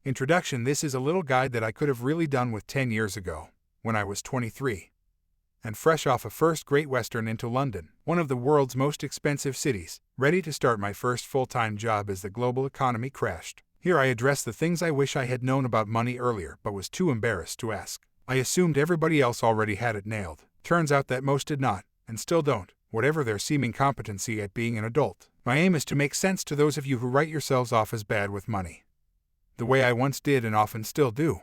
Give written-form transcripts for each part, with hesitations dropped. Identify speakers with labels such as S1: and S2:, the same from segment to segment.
S1: Introduction: This is a little guide that I could have really done with 10 years ago, when I was 23. And fresh off a first Great Western into London, one of the world's most expensive cities, ready to start my first full-time job as the global economy crashed. Here I address the things I wish I had known about money earlier but was too embarrassed to ask. I assumed everybody else already had it nailed. Turns out that most did not, and still don't, whatever their seeming competency at being an adult. My aim is to make sense to those of you who write yourselves off as bad with money, the way I once did and often still do.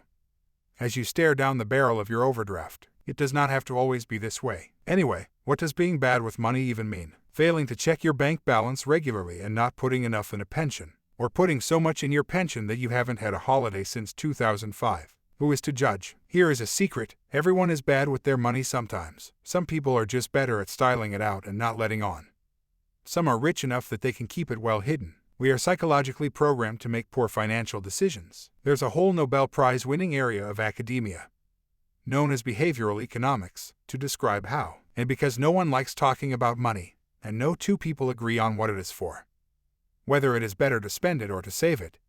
S1: As you stare down the barrel of your overdraft, it does not have to always be this way. Anyway, what does being bad with money even mean? Failing to check your bank balance regularly and not putting enough in a pension, or putting so much in your pension that you haven't had a holiday since 2005. Who is to judge? Here is a secret: everyone is bad with their money sometimes. Some people are just better at styling it out and not letting on. Some are rich enough that they can keep it well hidden. We are psychologically programmed to make poor financial decisions. There's a whole Nobel Prize-winning area of academia, known as behavioral economics, to describe how. And because no one likes talking about money, and no two people agree on what it is for, whether it is better to spend it or to save it,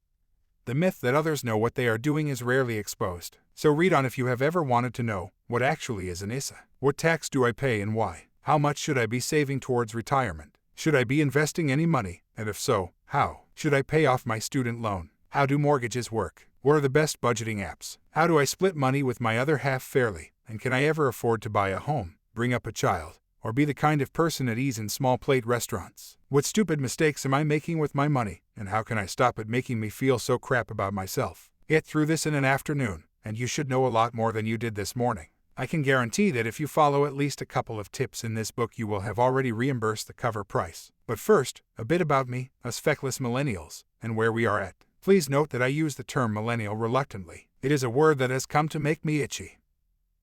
S1: the myth that others know what they are doing is rarely exposed. So read on if you have ever wanted to know what actually is an ISA. What tax do I pay and why? How much should I be saving towards retirement? Should I be investing any money, and if so, how? Should I pay off my student loan? How do mortgages work? What are the best budgeting apps? How do I split money with my other half fairly? And can I ever afford to buy a home, bring up a child, or be the kind of person at ease in small plate restaurants? What stupid mistakes am I making with my money, and how can I stop it making me feel so crap about myself? Get through this in an afternoon, and you should know a lot more than you did this morning. I can guarantee that if you follow at least a couple of tips in this book, you will have already reimbursed the cover price. But first, a bit about me, us feckless millennials, and where we are at. Please note that I use the term millennial reluctantly. It is a word that has come to make me itchy.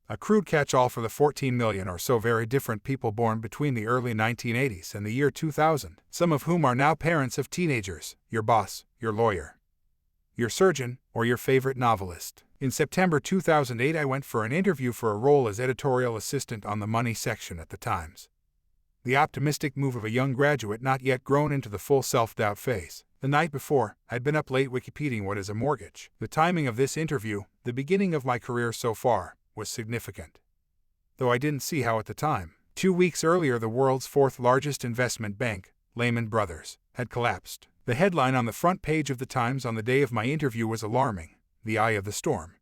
S1: A crude catch-all for the 14 million or so very different people born between the early 1980s and the year 2000, some of whom are now parents of teenagers, your boss, your lawyer, your surgeon, or your favorite novelist. In September 2008, I went for an interview for a role as editorial assistant on the money section at the Times. The optimistic move of a young graduate not yet grown into the full self-doubt phase. The night before, I'd been up late Wikipediaing what is a mortgage. The timing of this interview, the beginning of my career so far, was significant, though I didn't see how at the time. 2 weeks earlier, the world's fourth largest investment bank, Lehman Brothers, had collapsed. The headline on the front page of the Times on the day of my interview was alarming: "The Eye of the Storm,"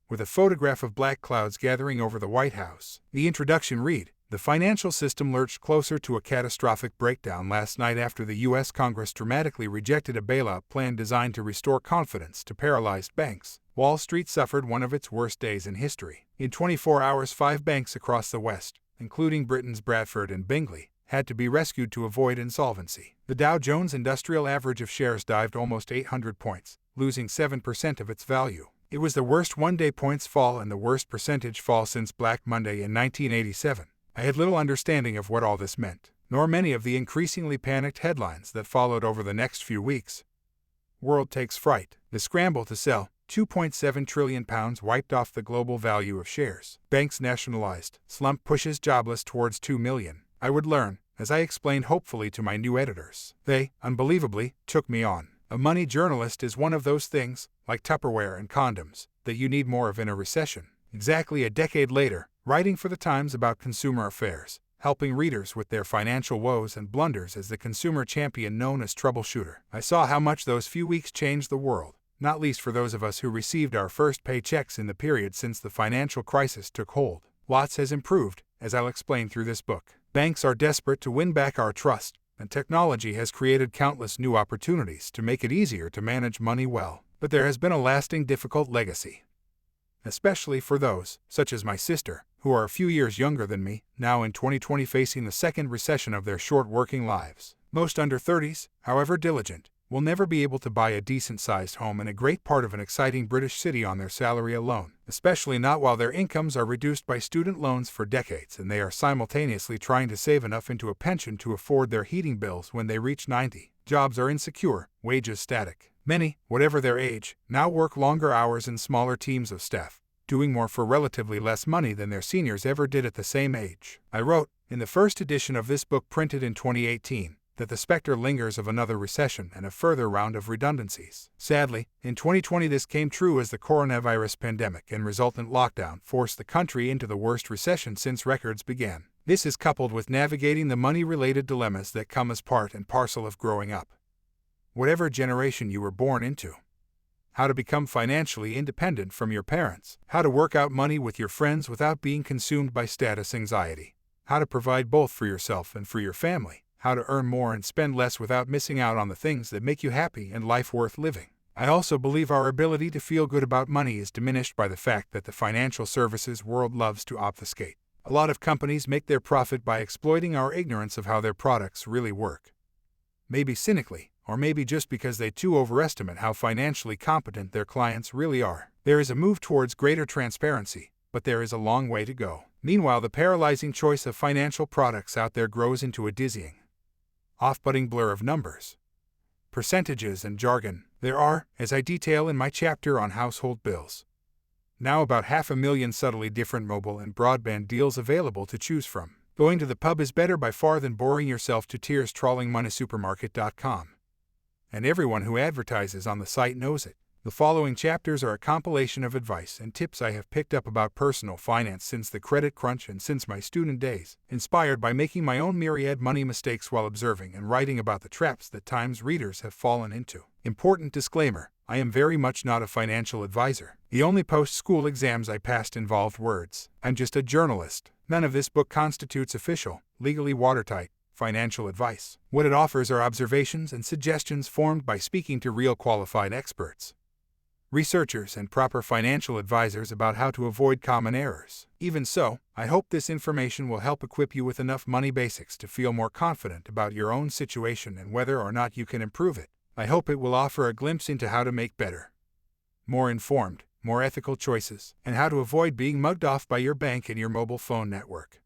S1: with a photograph of black clouds gathering over the White House. The introduction read, "The financial system lurched closer to a catastrophic breakdown last night after the U.S. Congress dramatically rejected a bailout plan designed to restore confidence to paralyzed banks. Wall Street suffered one of its worst days in history. In 24 hours, 5 banks across the West, including Britain's Bradford and Bingley, had to be rescued to avoid insolvency. The Dow Jones Industrial Average of shares dived almost 800 points, losing 7% of its value. It was the worst one-day points fall and the worst percentage fall since Black Monday in 1987. I had little understanding of what all this meant, nor many of the increasingly panicked headlines that followed over the next few weeks. World takes fright. The scramble to sell £2.7 trillion wiped off the global value of shares. Banks nationalized. Slump pushes jobless towards 2 million. I would learn, as I explained hopefully to my new editors. They, unbelievably, took me on. A money journalist is one of those things, like Tupperware and condoms, that you need more of in a recession. Exactly a decade later, writing for the Times about consumer affairs, helping readers with their financial woes and blunders as the consumer champion known as troubleshooter, I saw how much those few weeks changed the world, not least for those of us who received our first paychecks in the period since the financial crisis took hold. Lots has improved, as I'll explain through this book. Banks are desperate to win back our trust, and technology has created countless new opportunities to make it easier to manage money well. But there has been a lasting difficult legacy, especially for those, such as my sister, who are a few years younger than me, now in 2020 facing the second recession of their short working lives. Most under 30s, however diligent, will never be able to buy a decent-sized home in a great part of an exciting British city on their salary alone, especially not while their incomes are reduced by student loans for decades and they are simultaneously trying to save enough into a pension to afford their heating bills when they reach 90. Jobs are insecure, wages static. Many, whatever their age, now work longer hours in smaller teams of staff, doing more for relatively less money than their seniors ever did at the same age. I wrote, in the first edition of this book printed in 2018, that the specter lingers of another recession and a further round of redundancies. Sadly, in 2020 this came true as the coronavirus pandemic and resultant lockdown forced the country into the worst recession since records began. This is coupled with navigating the money-related dilemmas that come as part and parcel of growing up. Whatever generation you were born into. How to become financially independent from your parents. How to work out money with your friends without being consumed by status anxiety. How to provide both for yourself and for your family. How to earn more and spend less without missing out on the things that make you happy and life worth living. I also believe our ability to feel good about money is diminished by the fact that the financial services world loves to obfuscate. A lot of companies make their profit by exploiting our ignorance of how their products really work. Maybe cynically, or maybe just because they too overestimate how financially competent their clients really are. There is a move towards greater transparency, but there is a long way to go. Meanwhile, the paralyzing choice of financial products out there grows into a dizzying, off-putting blur of numbers, percentages, and jargon. There are, as I detail in my chapter on household bills, now about 500,000 subtly different mobile and broadband deals available to choose from. Going to the pub is better by far than boring yourself to tears trawling moneysupermarket.com. And everyone who advertises on the site knows it. The following chapters are a compilation of advice and tips I have picked up about personal finance since the credit crunch and since my student days, inspired by making my own myriad money mistakes while observing and writing about the traps that Times readers have fallen into. Important disclaimer: I am very much not a financial advisor. The only post-school exams I passed involved words. I'm just a journalist. None of this book constitutes official, legally watertight, financial advice. What it offers are observations and suggestions formed by speaking to real qualified experts, researchers, and proper financial advisors about how to avoid common errors. Even so, I hope this information will help equip you with enough money basics to feel more confident about your own situation and whether or not you can improve it. I hope it will offer a glimpse into how to make better, more informed, more ethical choices, and how to avoid being mugged off by your bank and your mobile phone network,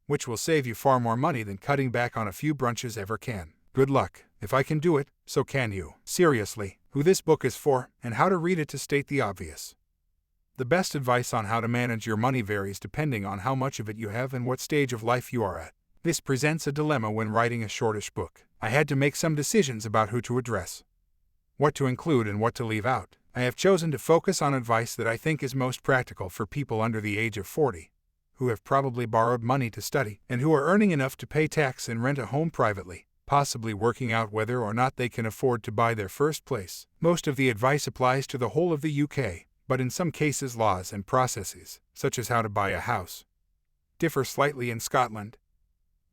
S1: which will save you far more money than cutting back on a few brunches ever can. Good luck. If I can do it, so can you. Seriously, who this book is for, and how to read it to state the obvious. The best advice on how to manage your money varies depending on how much of it you have and what stage of life you are at. This presents a dilemma when writing a shortish book. I had to make some decisions about who to address, what to include and what to leave out. I have chosen to focus on advice that I think is most practical for people under the age of 40, who have probably borrowed money to study, and who are earning enough to pay tax and rent a home privately, possibly working out whether or not they can afford to buy their first place. Most of the advice applies to the whole of the UK, but in some cases laws and processes, such as how to buy a house, differ slightly in Scotland,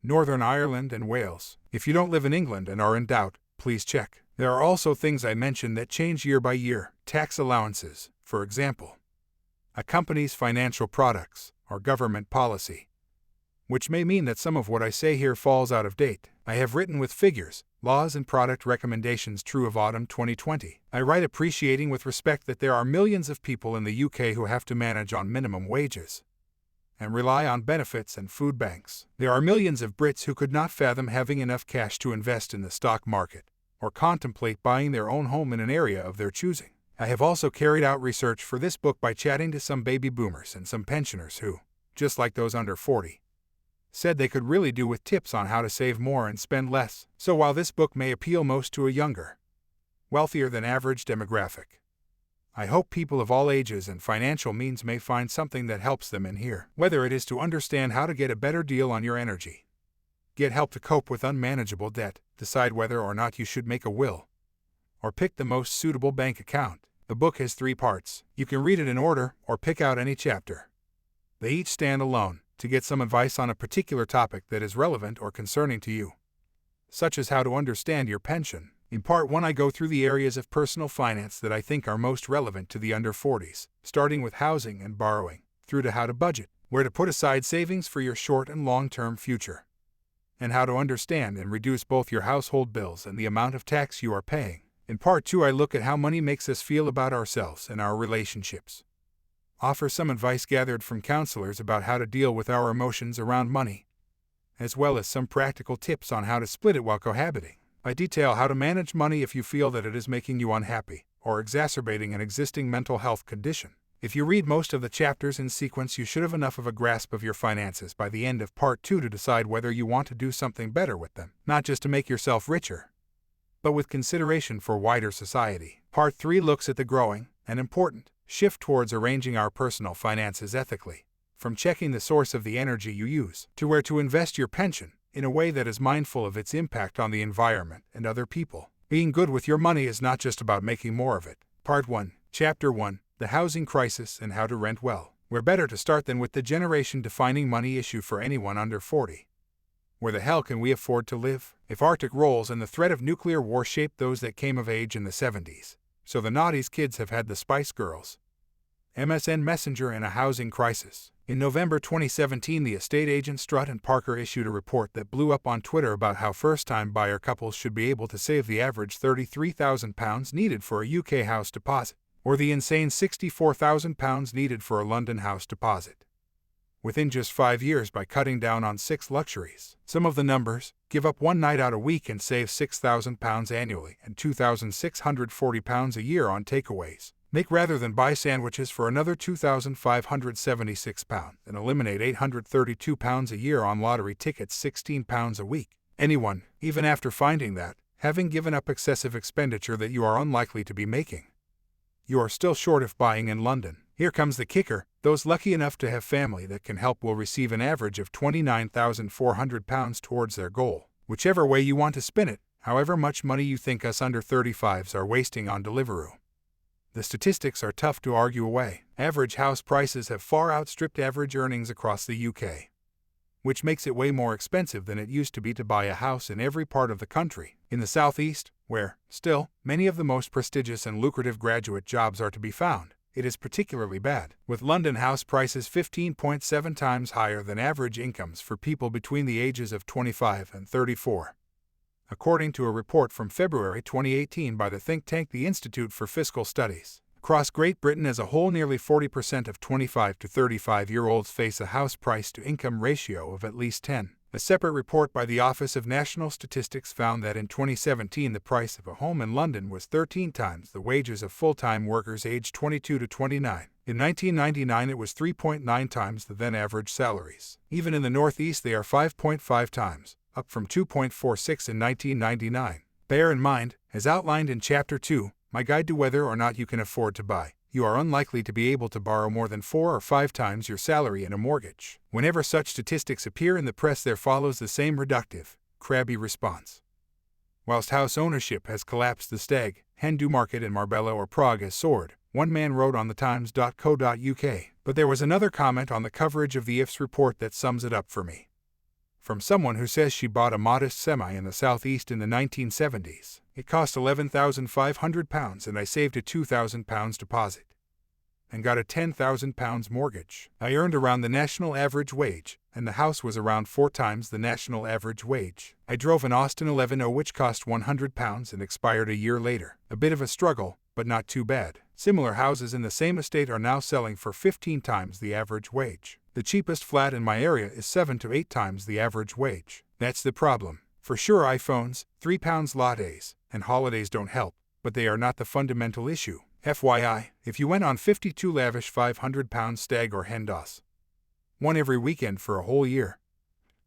S1: Northern Ireland, and Wales. If you don't live in England and are in doubt, please check. There are also things I mentioned that change year by year. Tax allowances, for example, a company's financial products, or government policy, which may mean that some of what I say here falls out of date. I have written with figures, laws, and product recommendations true of autumn 2020. I write appreciating with respect that there are millions of people in the UK who have to manage on minimum wages and rely on benefits and food banks. There are millions of Brits who could not fathom having enough cash to invest in the stock market or contemplate buying their own home in an area of their choosing. I have also carried out research for this book by chatting to some baby boomers and some pensioners who, just like those under 40, said they could really do with tips on how to save more and spend less. So while this book may appeal most to a younger, wealthier than average demographic, I hope people of all ages and financial means may find something that helps them in here. Whether it is to understand how to get a better deal on your energy, get help to cope with unmanageable debt, decide whether or not you should make a will, or pick the most suitable bank account. The book has 3 parts. You can read it in order or pick out any chapter. They each stand alone to get some advice on a particular topic that is relevant or concerning to you, such as how to understand your pension. In part 1, I go through the areas of personal finance that I think are most relevant to the under 40s, starting with housing and borrowing, through to how to budget, where to put aside savings for your short and long-term future, and how to understand and reduce both your household bills and the amount of tax you are paying. In part 2, I look at how money makes us feel about ourselves and our relationships, offer some advice gathered from counselors about how to deal with our emotions around money, as well as some practical tips on how to split it while cohabiting. I detail how to manage money if you feel that it is making you unhappy or exacerbating an existing mental health condition. If you read most of the chapters in sequence, you should have enough of a grasp of your finances by the end of Part 2 to decide whether you want to do something better with them, not just to make yourself richer, but with consideration for wider society. Part 3 looks at the growing and important shift towards arranging our personal finances ethically, from checking the source of the energy you use to where to invest your pension in a way that is mindful of its impact on the environment and other people. Being good with your money is not just about making more of it. Part 1, Chapter 1, The Housing Crisis and How to Rent Well. Where better to start than with the generation-defining money issue for anyone under 40. Where the hell can we afford to live? If Arctic rolls and the threat of nuclear war shaped those that came of age in the 70s, so the noughties kids have had the Spice Girls, MSN Messenger, and a housing crisis. In November 2017, the estate agent Strutt and Parker issued a report that blew up on Twitter about how first-time buyer couples should be able to save the average £33,000 needed for a UK house deposit, or the insane £64,000 needed for a London house deposit, within just 5 years by cutting down on 6 luxuries. Some of the numbers: give up one night out a week and save £6,000 annually and £2,640 a year on takeaways. Make rather than buy sandwiches for another £2,576 and eliminate £832 a year on lottery tickets, £16 a week. Anyone, even after finding that, having given up excessive expenditure that you are unlikely to be making, you are still short of buying in London. Here comes the kicker: those lucky enough to have family that can help will receive an average of £29,400 towards their goal. Whichever way you want to spin it, however much money you think us under 35s are wasting on Deliveroo. The statistics are tough to argue away. Average house prices have far outstripped average earnings across the UK, which makes it way more expensive than it used to be to buy a house in every part of the country. In the southeast, where, still, many of the most prestigious and lucrative graduate jobs are to be found, it is particularly bad, with London house prices 15.7 times higher than average incomes for people between the ages of 25 and 34. According to a report from February 2018 by the think tank the Institute for Fiscal Studies. Across Great Britain as a whole, nearly 40% of 25 to 35-year-olds face a house price-to-income ratio of at least 10. A separate report by the Office of National Statistics found that in 2017 the price of a home in London was 13 times the wages of full-time workers aged 22 to 29. In 1999 it was 3.9 times the then-average salaries. Even in the Northeast they are 5.5 times, up from 2.46 in 1999. Bear in mind, as outlined in Chapter 2, my guide to whether or not you can afford to buy, you are unlikely to be able to borrow more than 4 or 5 times your salary in a mortgage. Whenever such statistics appear in the press, there follows the same reductive, crabby response. Whilst house ownership has collapsed, the stag, hen do market in Marbella or Prague has soared, one man wrote on thetimes.co.uk. But there was another comment on the coverage of the IFS report that sums it up for me. From someone who says she bought a modest semi in the southeast in the 1970s. It cost £11,500 and I saved a £2,000 deposit and got a £10,000 mortgage. I earned around the national average wage, and the house was around 4 times the national average wage. I drove an Austin 11.0 which cost £100 and expired a year later. A bit of a struggle, but not too bad. Similar houses in the same estate are now selling for 15 times the average wage. The cheapest flat in my area is 7 to 8 times the average wage. That's the problem. For sure, iPhones, £3 lattes, and holidays don't help, but they are not the fundamental issue. FYI, if you went on 52 lavish £500 stag or hen dos, one every weekend for a whole year,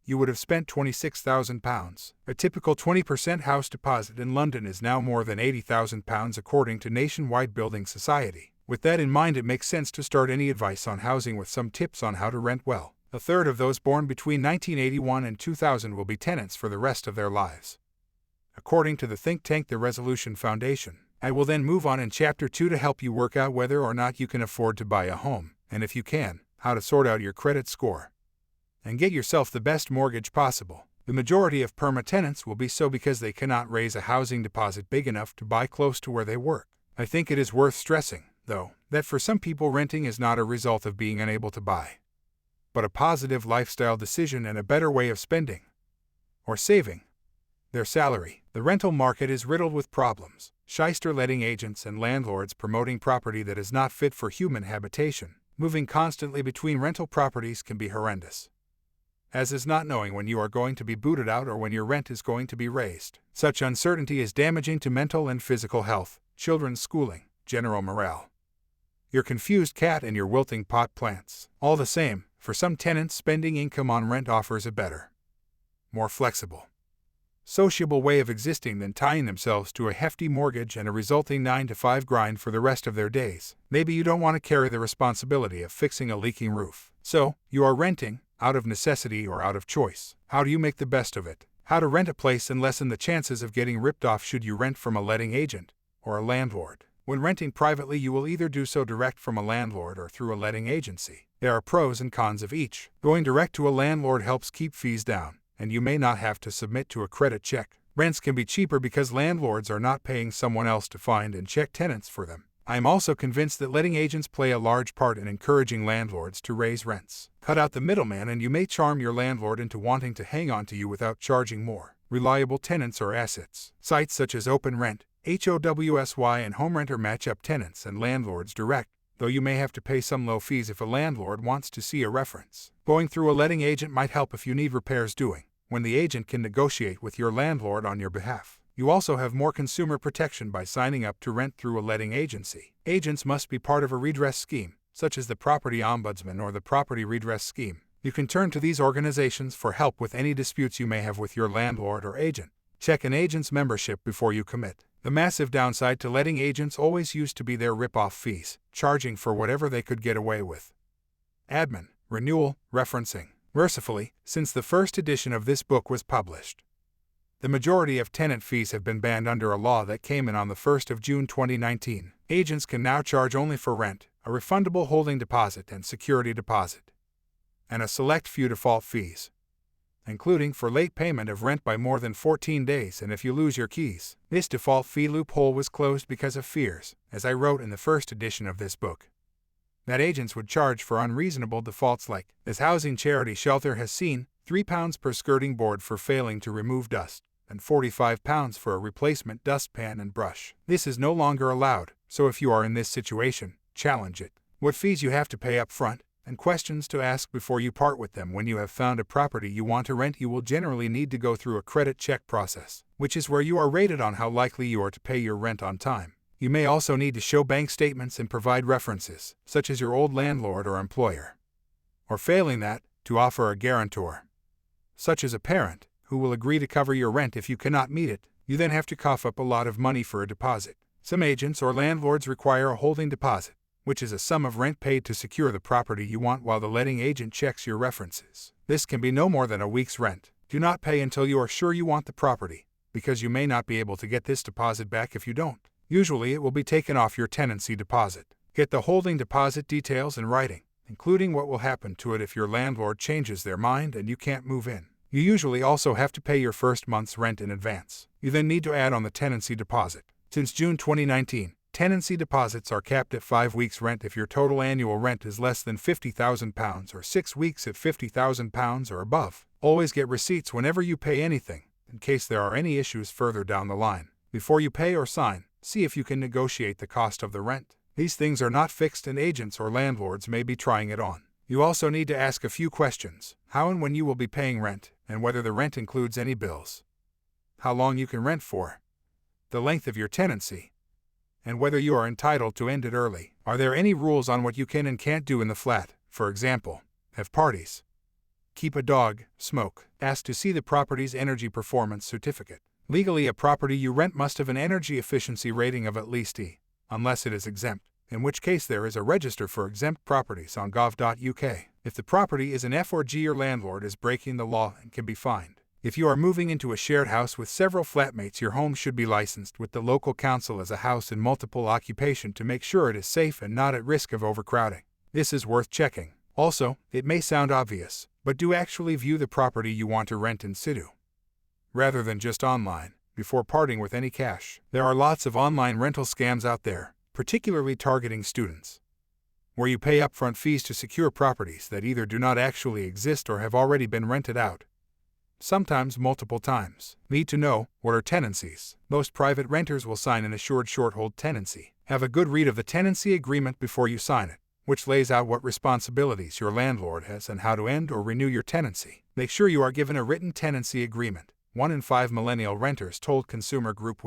S1: you would have spent £26,000. A typical 20% house deposit in London is now more than £80,000 according to Nationwide Building Society. With that in mind, it makes sense to start any advice on housing with some tips on how to rent well. A third of those born between 1981 and 2000 will be tenants for the rest of their lives, according to the think tank the Resolution Foundation. I will then move on in Chapter 2 to help you work out whether or not you can afford to buy a home, and if you can, how to sort out your credit score and get yourself the best mortgage possible. The majority of perma-tenants will be so because they cannot raise a housing deposit big enough to buy close to where they work. I think it is worth stressing, though, that for some people renting is not a result of being unable to buy, but a positive lifestyle decision and a better way of spending, or saving, their salary. The rental market is riddled with problems. Shyster letting agents and landlords promoting property that is not fit for human habitation. Moving constantly between rental properties can be horrendous, as is not knowing when you are going to be booted out or when your rent is going to be raised. Such uncertainty is damaging to mental and physical health, children's schooling, general morale. your confused cat and your wilting pot plants. All the same, for some tenants, spending income on rent offers a better, more flexible, sociable way of existing than tying themselves to a hefty mortgage and a resulting 9-to-5 grind for the rest of their days. Maybe you don't want to carry the responsibility of fixing a leaking roof. So, you are renting, out of necessity or out of choice. How do you make the best of it? How to rent a place and lessen the chances of getting ripped off should you rent from a letting agent or a landlord. When renting privately, you will either do so direct from a landlord or through a letting agency. There are pros and cons of each. Going direct to a landlord helps keep fees down, and you may not have to submit to a credit check. Rents can be cheaper because landlords are not paying someone else to find and check tenants for them. I am also convinced that letting agents play a large part in encouraging landlords to raise rents. Cut out the middleman and you may charm your landlord into wanting to hang on to you without charging more. Reliable tenants or assets. Sites such as OpenRent, HOWSY and HomeRenter match up tenants and landlords direct, though you may have to pay some low fees if a landlord wants to see a reference. Going through a letting agent might help if you need repairs doing, when the agent can negotiate with your landlord on your behalf. You also have more consumer protection by signing up to rent through a letting agency. Agents must be part of a redress scheme, such as the Property Ombudsman or the Property Redress Scheme. You can turn to these organizations for help with any disputes you may have with your landlord or agent. Check an agent's membership before you commit. The massive downside to letting agents always used to be their rip-off fees, charging for whatever they could get away with. Admin, renewal, referencing. Mercifully, since the first edition of this book was published, the majority of tenant fees have been banned under a law that came in on the 1st of June 2019. Agents can now charge only for rent, a refundable holding deposit and security deposit, and a select few default fees, including for late payment of rent by more than 14 days and if you lose your keys. This default fee loophole was closed because of fears, as I wrote in the first edition of this book, that agents would charge for unreasonable defaults like, as Housing Charity Shelter has seen, £3 per skirting board for failing to remove dust, and £45 for a replacement dustpan and brush. This is no longer allowed, so if you are in this situation, challenge it. What fees you have to pay up front, and questions to ask before you part with them. When you have found a property you want to rent, you will generally need to go through a credit check process, which is where you are rated on how likely you are to pay your rent on time. You may also need to show bank statements and provide references, such as your old landlord or employer, or failing that, to offer a guarantor, such as a parent, who will agree to cover your rent if you cannot meet it. You then have to cough up a lot of money for a deposit. Some agents or landlords require a holding deposit, which is a sum of rent paid to secure the property you want while the letting agent checks your references. This can be no more than a week's rent. Do not pay until you are sure you want the property, because you may not be able to get this deposit back if you don't. Usually it will be taken off your tenancy deposit. Get the holding deposit details in writing, including what will happen to it if your landlord changes their mind and you can't move in. You usually also have to pay your first month's rent in advance. You then need to add on the tenancy deposit. Since June 2019, tenancy deposits are capped at 5 weeks' rent if your total annual rent is less than £50,000 or 6 weeks at £50,000 or above. Always get receipts whenever you pay anything, in case there are any issues further down the line. Before you pay or sign, see if you can negotiate the cost of the rent. These things are not fixed and agents or landlords may be trying it on. You also need to ask a few questions: how and when you will be paying rent, and whether the rent includes any bills, how long you can rent for, the length of your tenancy, and whether you are entitled to end it early. Are there any rules on what you can and can't do in the flat? For example, have parties, keep a dog, smoke. Ask to see the property's energy performance certificate. Legally, a property you rent must have an energy efficiency rating of at least E, unless it is exempt, in which case there is a register for exempt properties on gov.uk. If the property is an F or G, your landlord is breaking the law and can be fined. If you are moving into a shared house with several flatmates, your home should be licensed with the local council as a house in multiple occupation to make sure it is safe and not at risk of overcrowding. This is worth checking. Also, it may sound obvious, but do actually view the property you want to rent in situ, rather than just online, before parting with any cash. There are lots of online rental scams out there, particularly targeting students, where you pay upfront fees to secure properties that either do not actually exist or have already been rented out, sometimes multiple times. Need to know, what are tenancies? Most private renters will sign an assured short-hold tenancy. Have a good read of the tenancy agreement before you sign it, which lays out what responsibilities your landlord has and how to end or renew your tenancy. Make sure you are given a written tenancy agreement. 1 in 5 millennial renters told Consumer Group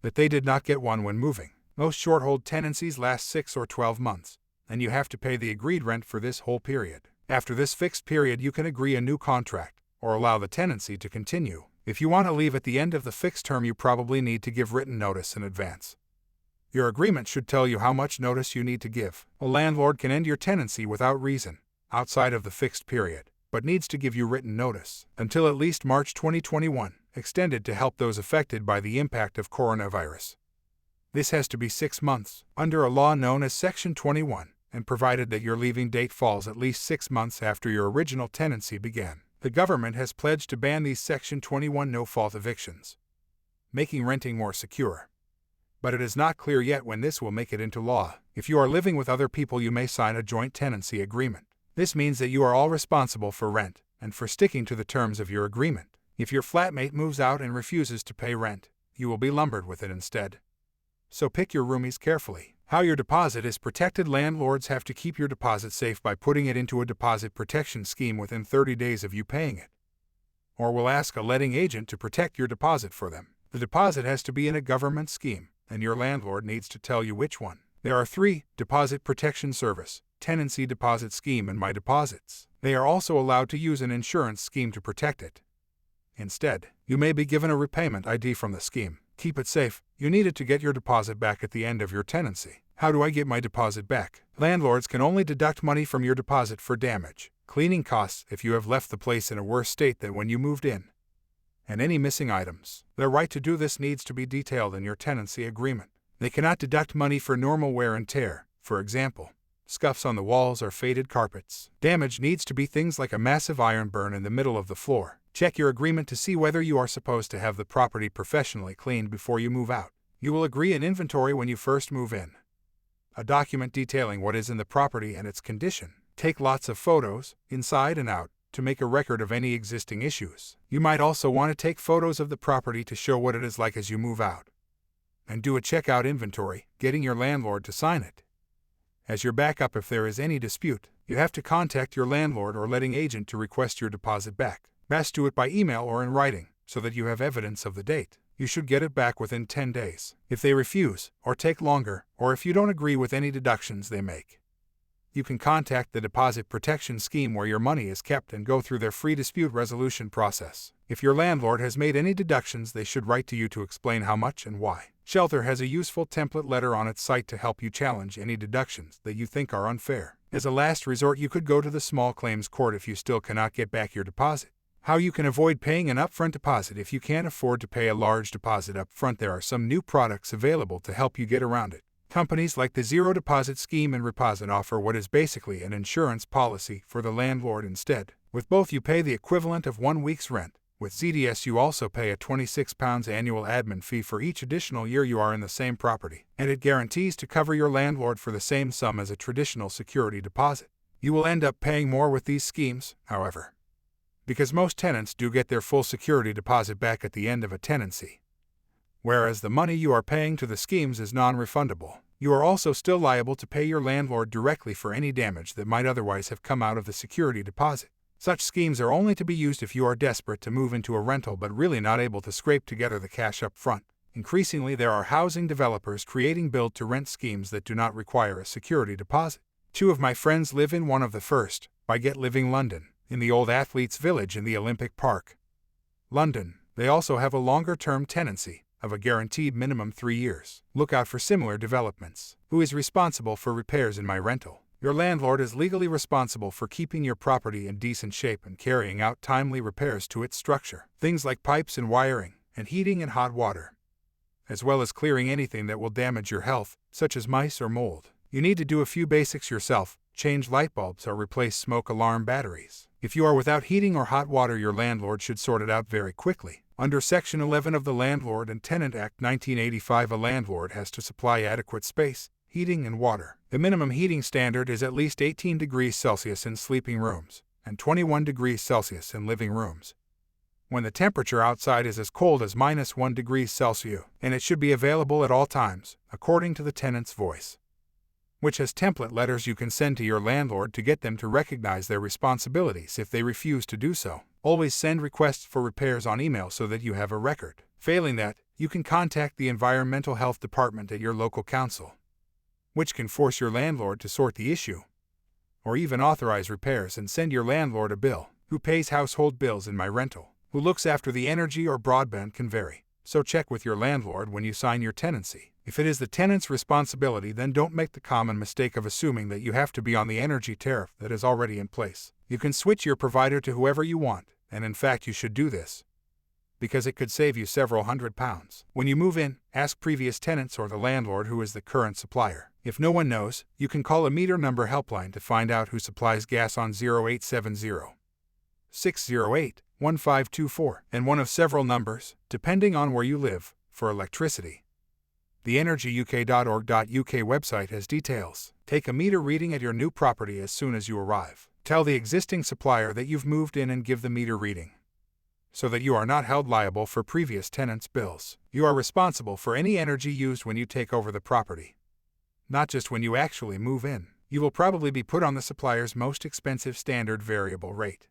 S1: that they did not get one when moving. Most short-hold tenancies last 6 or 12 months, and you have to pay the agreed rent for this whole period. After this fixed period, you can agree a new contract, or allow the tenancy to continue. If you want to leave at the end of the fixed term, you probably need to give written notice in advance. Your agreement should tell you how much notice you need to give. A landlord can end your tenancy without reason, outside of the fixed period, but needs to give you written notice until at least March 2021, extended to help those affected by the impact of coronavirus. This has to be 6 months, under a law known as Section 21, and provided that your leaving date falls at least 6 months after your original tenancy began. The government has pledged to ban these Section 21 no-fault evictions, making renting more secure. But it is not clear yet when this will make it into law. If you are living with other people, you may sign a joint tenancy agreement. This means that you are all responsible for rent and for sticking to the terms of your agreement. If your flatmate moves out and refuses to pay rent, you will be lumbered with it instead. So pick your roomies carefully. How your deposit is protected. Landlords have to keep your deposit safe by putting it into a deposit protection scheme within 30 days of you paying it, or will ask a letting agent to protect your deposit for them. The deposit has to be in a government scheme, and your landlord needs to tell you which one. There are 3: Deposit Protection Service, Tenancy Deposit Scheme, and My Deposits. They are also allowed to use an insurance scheme to protect it. Instead, you may be given a repayment ID from the scheme. Keep it safe. You need it to get your deposit back at the end of your tenancy. How do I get my deposit back? Landlords can only deduct money from your deposit for damage, cleaning costs if you have left the place in a worse state than when you moved in, and any missing items. Their right to do this needs to be detailed in your tenancy agreement. They cannot deduct money for normal wear and tear, for example, scuffs on the walls or faded carpets. Damage needs to be things like a massive iron burn in the middle of the floor. Check your agreement to see whether you are supposed to have the property professionally cleaned before you move out. You will agree an inventory when you first move in, a document detailing what is in the property and its condition. Take lots of photos, inside and out, to make a record of any existing issues. You might also want to take photos of the property to show what it is like as you move out. And do a checkout inventory, getting your landlord to sign it. As your backup, if there is any dispute, you have to contact your landlord or letting agent to request your deposit back. Best do it by email or in writing, so that you have evidence of the date. You should get it back within 10 days. If they refuse, or take longer, or if you don't agree with any deductions they make, you can contact the Deposit Protection Scheme where your money is kept and go through their free dispute resolution process. If your landlord has made any deductions, they should write to you to explain how much and why. Shelter has a useful template letter on its site to help you challenge any deductions that you think are unfair. As a last resort, you could go to the small claims court if you still cannot get back your deposit. How you can avoid paying an upfront deposit. If you can't afford to pay a large deposit up front, there are some new products available to help you get around it. Companies like the Zero Deposit Scheme and Reposit offer what is basically an insurance policy for the landlord instead. With both, you pay the equivalent of 1 week's rent. With ZDS, you also pay a £26 annual admin fee for each additional year you are in the same property, and it guarantees to cover your landlord for the same sum as a traditional security deposit. You will end up paying more with these schemes, however, because most tenants do get their full security deposit back at the end of a tenancy, whereas the money you are paying to the schemes is non-refundable. You are also still liable to pay your landlord directly for any damage that might otherwise have come out of the security deposit. Such schemes are only to be used if you are desperate to move into a rental but really not able to scrape together the cash up front. Increasingly, there are housing developers creating build-to-rent schemes that do not require a security deposit. 2 of my friends live in one of the first, by Get Living London, in the old Athletes' Village in the Olympic Park, London. They also have a longer-term tenancy of a guaranteed minimum 3 years. Look out for similar developments. Who is responsible for repairs in my rental? Your landlord is legally responsible for keeping your property in decent shape and carrying out timely repairs to its structure. Things like pipes and wiring, and heating and hot water, as well as clearing anything that will damage your health, such as mice or mold. You need to do a few basics yourself: change light bulbs or replace smoke alarm batteries. If you are without heating or hot water, your landlord should sort it out very quickly. Under Section 11 of the Landlord and Tenant Act 1985, a landlord has to supply adequate space, heating, and water. The minimum heating standard is at least 18 degrees Celsius in sleeping rooms and 21 degrees Celsius in living rooms, when the temperature outside is as cold as -1 degree Celsius, and it should be available at all times, according to the tenant's voice, which has template letters you can send to your landlord to get them to recognize their responsibilities if they refuse to do so. Always send requests for repairs on email so that you have a record. Failing that, you can contact the Environmental Health Department at your local council. which can force your landlord to sort the issue, or even authorize repairs and send your landlord a bill. Who pays household bills in my rental? Who looks after the energy or broadband can vary. So check with your landlord when you sign your tenancy. If it is the tenant's responsibility, then don't make the common mistake of assuming that you have to be on the energy tariff that is already in place. You can switch your provider to whoever you want, and in fact you should do this, because it could save you several £100s. When you move in, ask previous tenants or the landlord who is the current supplier. If no one knows, you can call a meter number helpline to find out who supplies gas on 0870 608 1524 and one of several numbers, depending on where you live, for electricity. The energyuk.org.uk website has details. Take a meter reading at your new property as soon as you arrive. Tell the existing supplier that you've moved in and give the meter reading, so that you are not held liable for previous tenants' bills. You are responsible for any energy used when you take over the property, not just when you actually move in. You will probably be put on the supplier's most expensive standard variable rate,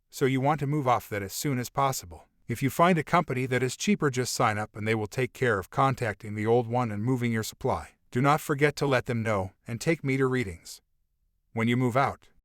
S1: so you want to move off that as soon as possible. If you find a company that is cheaper, just sign up and they will take care of contacting the old one and moving your supply. Do not forget to let them know and take meter readings when you move out.